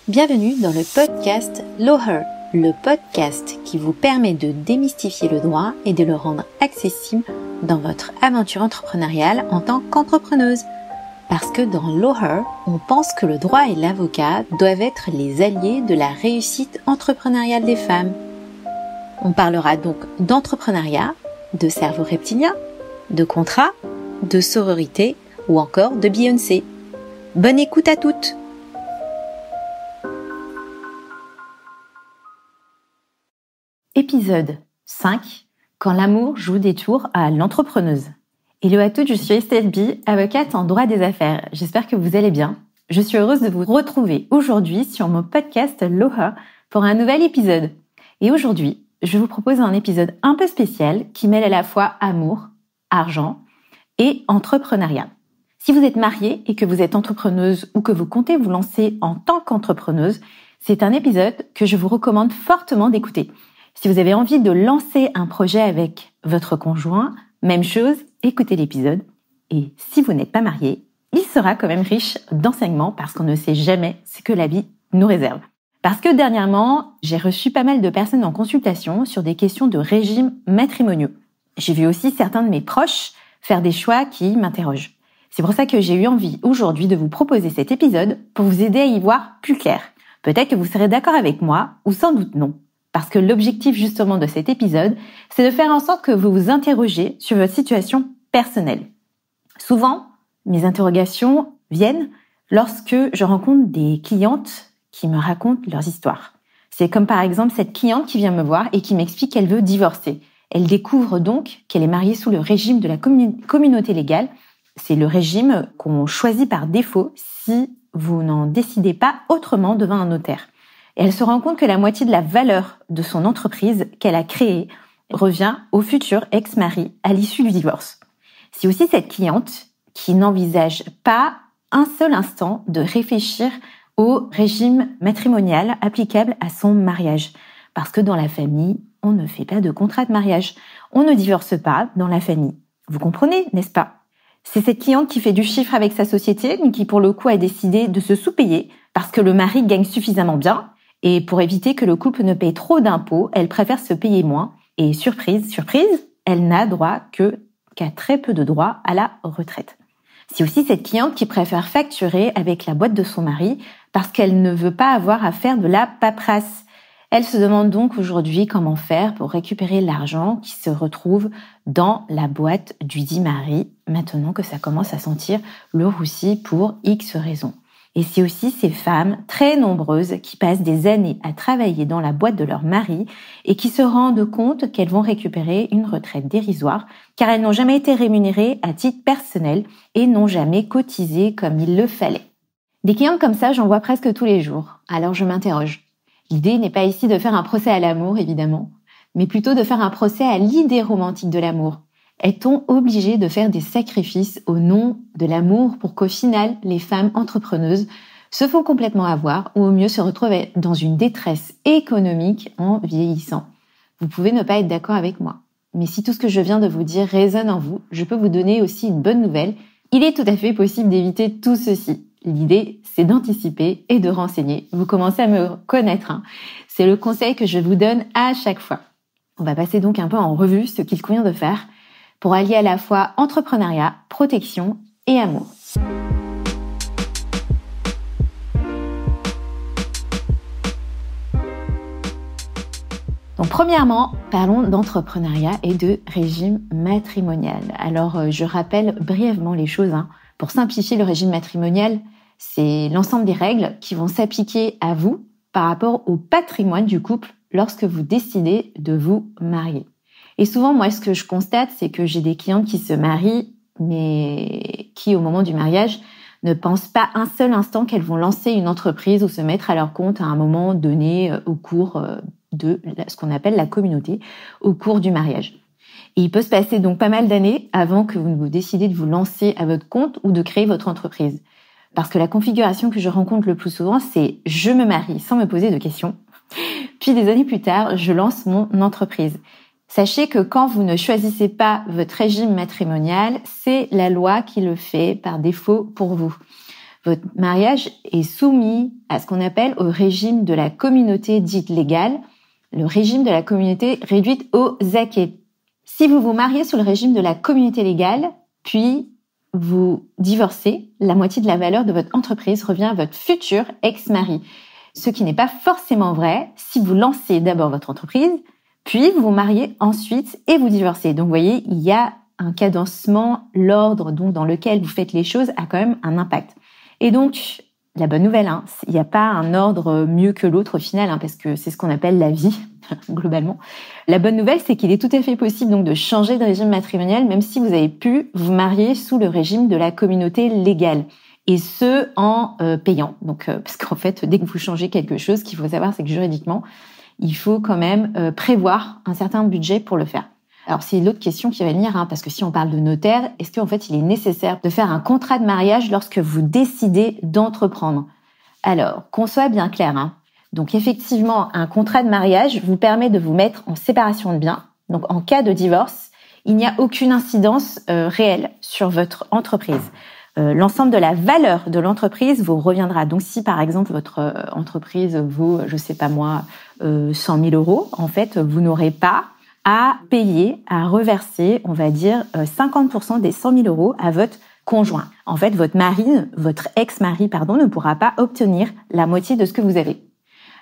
Bienvenue dans le podcast Lawher, le podcast qui vous permet de démystifier le droit et de le rendre accessible dans votre aventure entrepreneuriale en tant qu'entrepreneuse. Parce que dans Lawher, on pense que le droit et l'avocat doivent être les alliés de la réussite entrepreneuriale des femmes. On parlera donc d'entrepreneuriat, de cerveau reptilien, de contrat, de sororité ou encore de Beyoncé. Bonne écoute à toutes! Épisode 5. Quand l'amour joue des tours à l'entrepreneuse. Hello à toutes, je suis Estelle B, avocate en droit des affaires. J'espère que vous allez bien. Je suis heureuse de vous retrouver aujourd'hui sur mon podcast Lawher pour un nouvel épisode. Et aujourd'hui, je vous propose un épisode un peu spécial qui mêle à la fois amour, argent et entrepreneuriat. Si vous êtes mariée et que vous êtes entrepreneuse ou que vous comptez vous lancer en tant qu'entrepreneuse, c'est un épisode que je vous recommande fortement d'écouter. Si vous avez envie de lancer un projet avec votre conjoint, même chose, écoutez l'épisode. Et si vous n'êtes pas marié, il sera quand même riche d'enseignements parce qu'on ne sait jamais ce que la vie nous réserve. Parce que dernièrement, j'ai reçu pas mal de personnes en consultation sur des questions de régimes matrimoniaux. J'ai vu aussi certains de mes proches faire des choix qui m'interrogent. C'est pour ça que j'ai eu envie aujourd'hui de vous proposer cet épisode pour vous aider à y voir plus clair. Peut-être que vous serez d'accord avec moi ou sans doute non. Parce que l'objectif justement de cet épisode, c'est de faire en sorte que vous vous interrogez sur votre situation personnelle. Souvent, mes interrogations viennent lorsque je rencontre des clientes qui me racontent leurs histoires. C'est comme par exemple cette cliente qui vient me voir et qui m'explique qu'elle veut divorcer. Elle découvre donc qu'elle est mariée sous le régime de la communauté légale. C'est le régime qu'on choisit par défaut si vous n'en décidez pas autrement devant un notaire. Et elle se rend compte que la moitié de la valeur de son entreprise qu'elle a créée revient au futur ex-mari à l'issue du divorce. C'est aussi cette cliente qui n'envisage pas un seul instant de réfléchir au régime matrimonial applicable à son mariage. Parce que dans la famille, on ne fait pas de contrat de mariage. On ne divorce pas dans la famille. Vous comprenez, n'est-ce pas? C'est cette cliente qui fait du chiffre avec sa société, mais qui pour le coup a décidé de se sous-payer parce que le mari gagne suffisamment bien. Et pour éviter que le couple ne paye trop d'impôts, elle préfère se payer moins. Et surprise, surprise, elle n'a droit qu'à très peu de droits à la retraite. C'est aussi cette cliente qui préfère facturer avec la boîte de son mari parce qu'elle ne veut pas avoir à faire de la paperasse. Elle se demande donc aujourd'hui comment faire pour récupérer l'argent qui se retrouve dans la boîte du dit mari, maintenant que ça commence à sentir le roussi pour X raisons. Et c'est aussi ces femmes très nombreuses qui passent des années à travailler dans la boîte de leur mari et qui se rendent compte qu'elles vont récupérer une retraite dérisoire car elles n'ont jamais été rémunérées à titre personnel et n'ont jamais cotisé comme il le fallait. Des clientes comme ça, j'en vois presque tous les jours. Alors je m'interroge. L'idée n'est pas ici de faire un procès à l'amour, évidemment, mais plutôt de faire un procès à l'idée romantique de l'amour. Est-on obligé de faire des sacrifices au nom de l'amour pour qu'au final, les femmes entrepreneuses se font complètement avoir ou au mieux se retrouvent dans une détresse économique en vieillissant? Vous pouvez ne pas être d'accord avec moi. Mais si tout ce que je viens de vous dire résonne en vous, je peux vous donner aussi une bonne nouvelle. Il est tout à fait possible d'éviter tout ceci. L'idée, c'est d'anticiper et de renseigner. Vous commencez à me connaître. C'est le conseil que je vous donne à chaque fois. On va passer donc un peu en revue ce qu'il convient de faire pour allier à la fois entrepreneuriat, protection et amour. Donc premièrement, parlons d'entrepreneuriat et de régime matrimonial. Alors je rappelle brièvement les choses. Pour simplifier le régime matrimonial, c'est l'ensemble des règles qui vont s'appliquer à vous par rapport au patrimoine du couple lorsque vous décidez de vous marier. Et souvent, moi, ce que je constate, c'est que j'ai des clientes qui se marient, mais qui, au moment du mariage, ne pensent pas un seul instant qu'elles vont lancer une entreprise ou se mettre à leur compte à un moment donné au cours de ce qu'on appelle la communauté, au cours du mariage. Et il peut se passer donc pas mal d'années avant que vous ne vous décidez de vous lancer à votre compte ou de créer votre entreprise. Parce que la configuration que je rencontre le plus souvent, c'est « je me marie sans me poser de questions ». Puis des années plus tard, je lance mon entreprise. Sachez que quand vous ne choisissez pas votre régime matrimonial, c'est la loi qui le fait par défaut pour vous. votre mariage est soumis à ce qu'on appelle au régime de la communauté dite légale, le régime de la communauté réduite aux acquêts. Si vous vous mariez sous le régime de la communauté légale, puis vous divorcez, la moitié de la valeur de votre entreprise revient à votre futur ex-mari. Ce qui n'est pas forcément vrai si vous lancez d'abord votre entreprise, puis vous vous mariez ensuite et vous divorcez. Donc vous voyez, il y a un cadencement, l'ordre donc dans lequel vous faites les choses a quand même un impact. Et donc, la bonne nouvelle, il n'y a pas un ordre mieux que l'autre au final, parce que c'est ce qu'on appelle la vie, globalement. La bonne nouvelle, c'est qu'il est tout à fait possible donc de changer de régime matrimonial, même si vous avez pu vous marier sous le régime de la communauté légale. Et ce, en payant. Donc, parce qu'en fait, dès que vous changez quelque chose, ce qu'il faut savoir, c'est que juridiquement, il faut quand même prévoir un certain budget pour le faire. Alors, c'est l'autre question qui va venir, parce que si on parle de notaire, est-ce qu'en fait, il est nécessaire de faire un contrat de mariage lorsque vous décidez d'entreprendre? Alors, qu'on soit bien clair, Donc, effectivement, un contrat de mariage vous permet de vous mettre en séparation de biens. Donc, en cas de divorce, il n'y a aucune incidence réelle sur votre entreprise. L'ensemble de la valeur de l'entreprise vous reviendra. Donc, si par exemple votre entreprise vaut, 100 000 euros, en fait, vous n'aurez pas à payer, à reverser, on va dire, 50% des 100 000 euros à votre conjoint. En fait, votre ex-mari, ne pourra pas obtenir la moitié de ce que vous avez.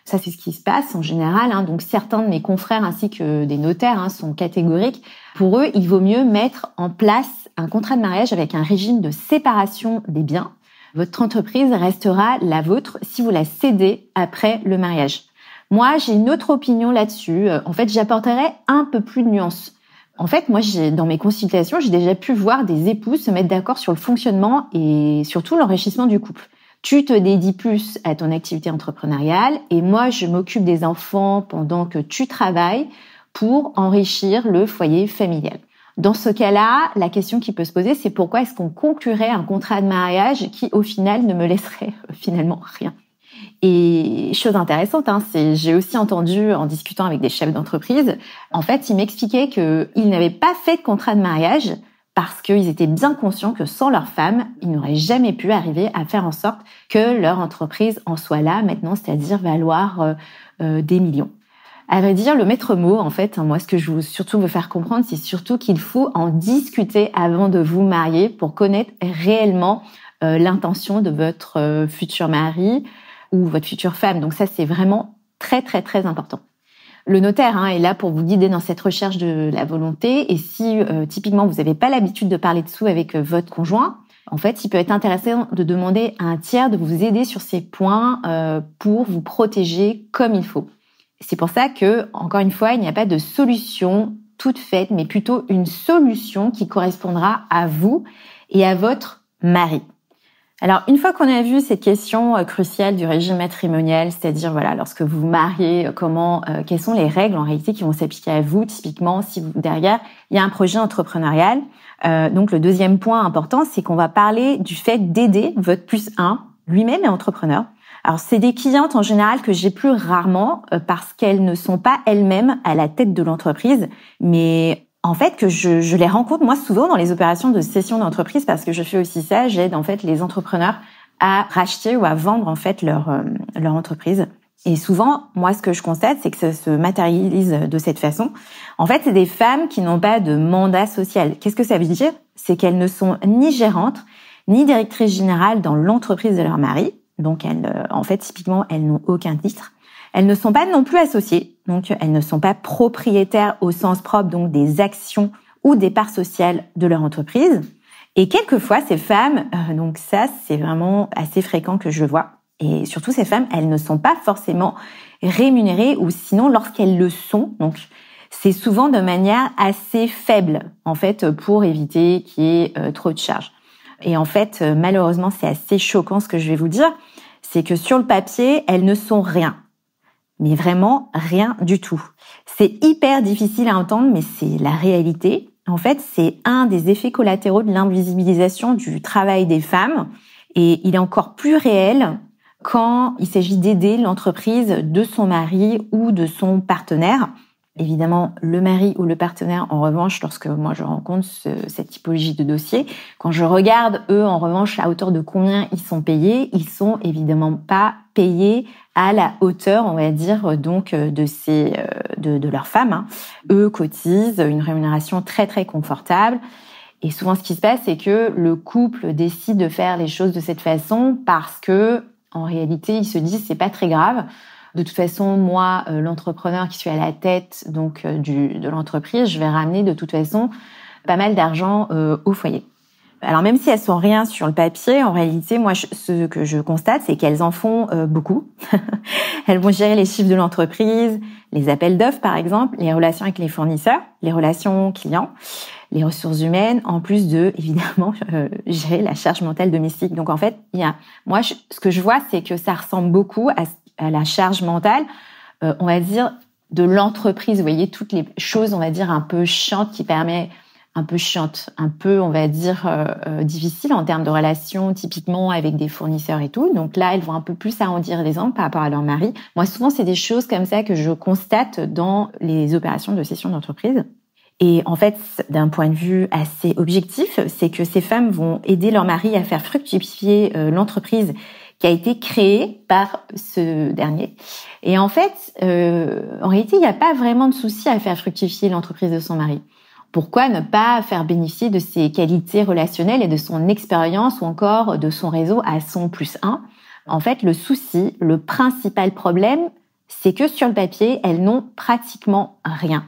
Ça, c'est ce qui se passe en général. Donc, certains de mes confrères ainsi que des notaires sont catégoriques. Pour eux, il vaut mieux mettre en place un contrat de mariage avec un régime de séparation des biens. Votre entreprise restera la vôtre si vous la cédez après le mariage. Moi, j'ai une autre opinion là-dessus. En fait, j'apporterai un peu plus de nuances. En fait, moi, dans mes consultations, j'ai déjà pu voir des époux se mettre d'accord sur le fonctionnement et surtout l'enrichissement du couple. Tu te dédies plus à ton activité entrepreneuriale et moi, je m'occupe des enfants pendant que tu travailles pour enrichir le foyer familial. Dans ce cas-là, la question qui peut se poser, c'est pourquoi est-ce qu'on conclurait un contrat de mariage qui, au final, ne me laisserait finalement rien. Et chose intéressante, j'ai aussi entendu en discutant avec des chefs d'entreprise, en fait, ils m'expliquaient qu'ils n'avaient pas fait de contrat de mariage parce qu'ils étaient bien conscients que sans leur femme, ils n'auraient jamais pu arriver à faire en sorte que leur entreprise en soit là maintenant, c'est-à-dire valoir des millions. À vrai dire, le maître mot, en fait, moi, ce que je veux surtout vous faire comprendre, c'est surtout qu'il faut en discuter avant de vous marier pour connaître réellement l'intention de votre futur mari ou votre future femme. Donc ça, c'est vraiment très, très, très important. Le notaire est là pour vous guider dans cette recherche de la volonté. Et si, typiquement, vous n'avez pas l'habitude de parler de sous avec votre conjoint, en fait, il peut être intéressant de demander à un tiers de vous aider sur ces points pour vous protéger comme il faut. C'est pour ça que, encore une fois, il n'y a pas de solution toute faite, mais plutôt une solution qui correspondra à vous et à votre mari. Alors, une fois qu'on a vu cette question cruciale du régime matrimonial, c'est-à-dire, lorsque vous vous mariez, quelles sont les règles en réalité qui vont s'appliquer à vous, typiquement, si derrière, il y a un projet entrepreneurial. Donc, le deuxième point important, c'est qu'on va parler du fait d'aider votre +1, lui-même est entrepreneur. Alors, c'est des clientes en général que j'ai plus rarement parce qu'elles ne sont pas elles-mêmes à la tête de l'entreprise, mais en fait, que je les rencontre moi souvent dans les opérations de cession d'entreprise parce que je fais aussi ça. J'aide en fait les entrepreneurs à racheter ou à vendre en fait leur entreprise. Et souvent, moi, ce que je constate, c'est que ça se matérialise de cette façon. En fait, c'est des femmes qui n'ont pas de mandat social. Qu'est-ce que ça veut dire? C'est qu'elles ne sont ni gérantes, ni directrices générales dans l'entreprise de leur mari. Donc, typiquement, elles n'ont aucun titre. Elles ne sont pas non plus associées, donc elles ne sont pas propriétaires au sens propre, donc des actions ou des parts sociales de leur entreprise. Et quelquefois, ces femmes, donc ça, c'est vraiment assez fréquent que je vois. Et surtout, ces femmes, elles ne sont pas forcément rémunérées ou sinon, lorsqu'elles le sont, donc c'est souvent de manière assez faible, en fait, pour éviter qu'il y ait trop de charges. Et en fait, malheureusement, c'est assez choquant ce que je vais vous dire, c'est que sur le papier, elles ne sont rien. Mais vraiment rien du tout. C'est hyper difficile à entendre, mais c'est la réalité. En fait, c'est un des effets collatéraux de l'invisibilisation du travail des femmes. Et il est encore plus réel quand il s'agit d'aider l'entreprise de son mari ou de son partenaire. Évidemment, le mari ou le partenaire, en revanche, lorsque moi je rencontre cette typologie de dossier, quand je regarde, eux, en revanche, à hauteur de combien ils sont payés, ils sont évidemment pas payés à la hauteur, on va dire, donc de leurs femmes. Hein. Eux cotisent une rémunération très très confortable. Et souvent, ce qui se passe, c'est que le couple décide de faire les choses de cette façon parce que, en réalité, ils se disent c'est pas très grave. De toute façon, moi, l'entrepreneur qui suis à la tête donc de l'entreprise, je vais ramener de toute façon pas mal d'argent au foyer. Alors même si elles sont rien sur le papier, en réalité, moi, ce que je constate, c'est qu'elles en font beaucoup. Elles vont gérer les chiffres de l'entreprise, les appels d'offres, par exemple, les relations avec les fournisseurs, les relations clients, les ressources humaines, en plus de, évidemment, gérer la charge mentale domestique. Donc, en fait, moi, ce que je vois, c'est que ça ressemble beaucoup à la charge mentale, on va dire, de l'entreprise. Vous voyez, toutes les choses, on va dire, un peu chiantes un peu, on va dire, difficiles en termes de relations, typiquement avec des fournisseurs et tout. Donc là, elles vont un peu plus arrondir les angles par rapport à leur mari. Moi, souvent, c'est des choses comme ça que je constate dans les opérations de cession d'entreprise. Et en fait, d'un point de vue assez objectif, c'est que ces femmes vont aider leur mari à faire fructifier l'entreprise qui a été créée par ce dernier. Et en fait, en réalité, il n'y a pas vraiment de souci à faire fructifier l'entreprise de son mari. Pourquoi ne pas faire bénéficier de ses qualités relationnelles et de son expérience ou encore de son réseau à son +1 ? En fait, le souci, le principal problème, c'est que sur le papier, elles n'ont pratiquement rien.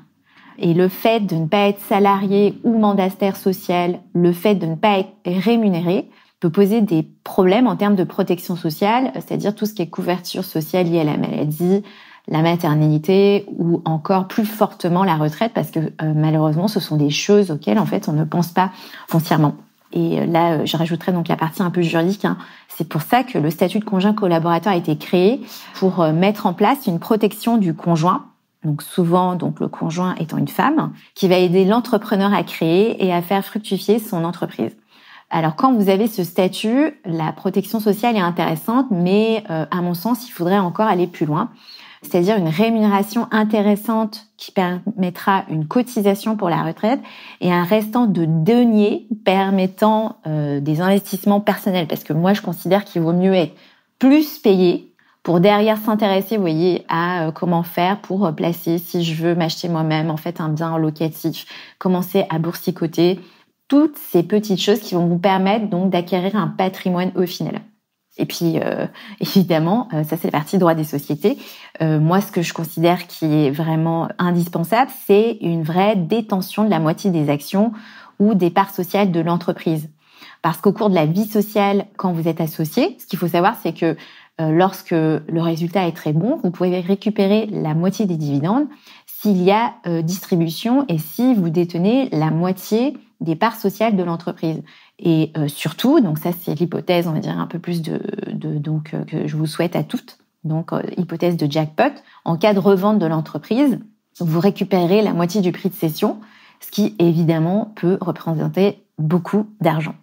Et le fait de ne pas être salarié ou mandataire social, le fait de ne pas être rémunéré, peut poser des problèmes en termes de protection sociale, c'est-à-dire tout ce qui est couverture sociale liée à la maladie, la maternité ou encore plus fortement la retraite, parce que malheureusement, ce sont des choses auxquelles en fait on ne pense pas foncièrement. Et là, je rajouterais donc la partie un peu juridique. Hein. C'est pour ça que le statut de conjoint collaborateur a été créé pour mettre en place une protection du conjoint. Donc souvent, donc le conjoint étant une femme, qui va aider l'entrepreneur à créer et à faire fructifier son entreprise. Alors, quand vous avez ce statut, la protection sociale est intéressante, mais à mon sens, il faudrait encore aller plus loin. C'est-à-dire une rémunération intéressante qui permettra une cotisation pour la retraite et un restant de deniers permettant des investissements personnels. Parce que moi, je considère qu'il vaut mieux être plus payé pour derrière s'intéresser, vous voyez, à comment faire pour placer, si je veux m'acheter moi-même, en fait, un bien locatif, commencer à boursicoter, toutes ces petites choses qui vont vous permettre donc d'acquérir un patrimoine au final. Et puis, évidemment, ça c'est la partie droit des sociétés. Moi, ce que je considère qui est vraiment indispensable, c'est une vraie détention de la moitié des actions ou des parts sociales de l'entreprise. Parce qu'au cours de la vie sociale, quand vous êtes associé, ce qu'il faut savoir, c'est que lorsque le résultat est très bon, vous pouvez récupérer la moitié des dividendes s'il y a distribution et si vous détenez la moitié des parts sociales de l'entreprise. Et surtout, donc ça c'est l'hypothèse, on va dire un peu plus donc que je vous souhaite à toutes. Donc hypothèse de jackpot, en cas de revente de l'entreprise, vous récupérez la moitié du prix de cession, ce qui évidemment peut représenter beaucoup d'argent.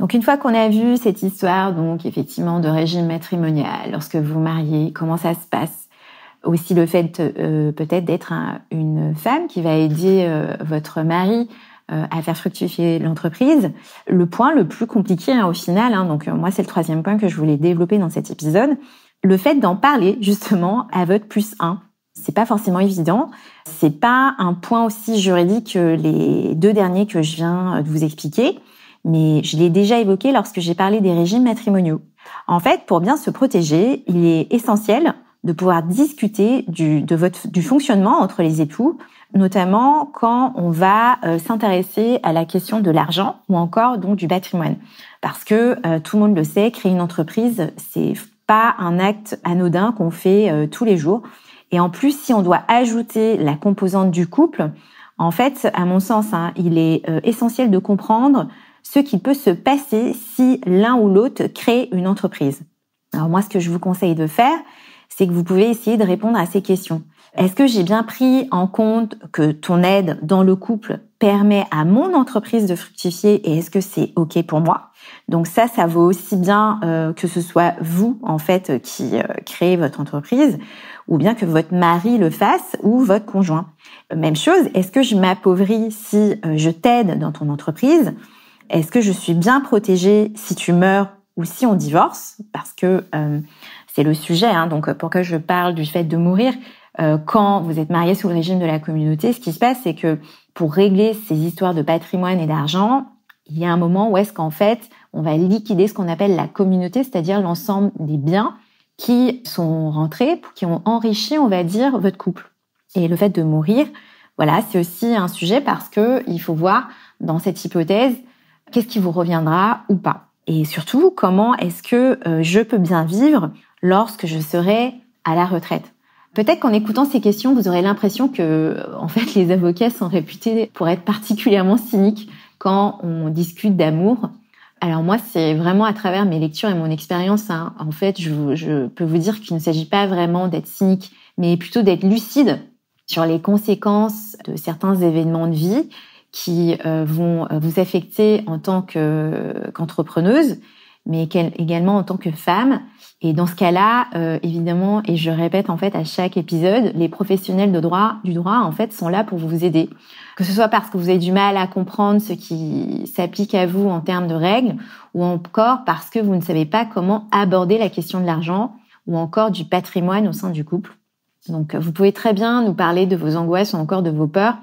Donc une fois qu'on a vu cette histoire, donc effectivement de régime matrimonial, lorsque vous vous mariez, comment ça se passe, aussi le fait peut-être d'être une femme qui va aider votre mari à faire fructifier l'entreprise. Le point le plus compliqué au final, donc moi c'est le 3e point que je voulais développer dans cet épisode, le fait d'en parler justement à votre +1. C'est pas forcément évident, c'est pas un point aussi juridique que les 2 derniers que je viens de vous expliquer, mais je l'ai déjà évoqué lorsque j'ai parlé des régimes matrimoniaux. En fait, pour bien se protéger, il est essentiel de pouvoir discuter du fonctionnement entre les époux, notamment quand on va s'intéresser à la question de l'argent ou encore donc du patrimoine. Parce que tout le monde le sait, créer une entreprise, c'est pas un acte anodin qu'on fait tous les jours. Et en plus, si on doit ajouter la composante du couple, en fait, à mon sens, il est essentiel de comprendre ce qui peut se passer si l'un ou l'autre crée une entreprise. Alors moi, ce que je vous conseille de faire, c'est que vous pouvez essayer de répondre à ces questions. Est-ce que j'ai bien pris en compte que ton aide dans le couple permet à mon entreprise de fructifier et est-ce que c'est OK pour moi? Donc ça vaut aussi bien que ce soit vous, en fait, qui créez votre entreprise ou bien que votre mari le fasse ou votre conjoint. Même chose, est-ce que je m'appauvris si je t'aide dans ton entreprise? Est-ce que je suis bien protégée si tu meurs ou si on divorce? Parce que c'est le sujet, donc pourquoi je parle du fait de mourir. Quand vous êtes marié sous le régime de la communauté, ce qui se passe, c'est que pour régler ces histoires de patrimoine et d'argent, il y a un moment où est-ce qu'en fait, on va liquider ce qu'on appelle la communauté, c'est-à-dire l'ensemble des biens qui sont rentrés, qui ont enrichi, on va dire, votre couple. Et le fait de mourir, voilà, c'est aussi un sujet parce que il faut voir dans cette hypothèse qu'est-ce qui vous reviendra ou pas. Et surtout, comment est-ce que je peux bien vivre lorsque je serai à la retraite. Peut-être qu'en écoutant ces questions, vous aurez l'impression que, en fait, les avocats sont réputés pour être particulièrement cyniques quand on discute d'amour. Alors moi, c'est vraiment à travers mes lectures et mon expérience, en fait, je peux vous dire qu'il ne s'agit pas vraiment d'être cynique, mais plutôt d'être lucide sur les conséquences de certains événements de vie qui vont vous affecter en tant qu'entrepreneuse, mais également en tant que femme. Et dans ce cas-là, évidemment, et je répète en fait à chaque épisode, les professionnels du droit en fait sont là pour vous aider. Que ce soit parce que vous avez du mal à comprendre ce qui s'applique à vous en termes de règles, ou encore parce que vous ne savez pas comment aborder la question de l'argent, ou encore du patrimoine au sein du couple. Donc, vous pouvez très bien nous parler de vos angoisses ou encore de vos peurs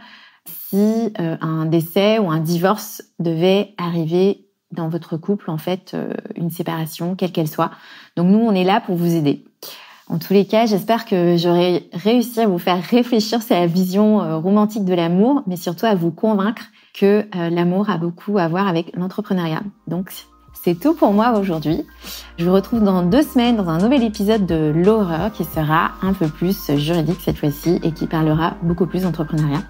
si un décès ou un divorce devait arriver dans votre couple, en fait, une séparation, quelle qu'elle soit. Donc nous, on est là pour vous aider. En tous les cas, j'espère que j'aurai réussi à vous faire réfléchir sur la vision romantique de l'amour, mais surtout à vous convaincre que l'amour a beaucoup à voir avec l'entrepreneuriat. Donc, c'est tout pour moi aujourd'hui. Je vous retrouve dans 2 semaines dans un nouvel épisode de l'horreur qui sera un peu plus juridique cette fois-ci et qui parlera beaucoup plus d'entrepreneuriat.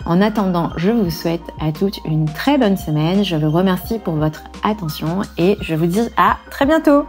En attendant, je vous souhaite à toutes une très bonne semaine. Je vous remercie pour votre attention et je vous dis à très bientôt.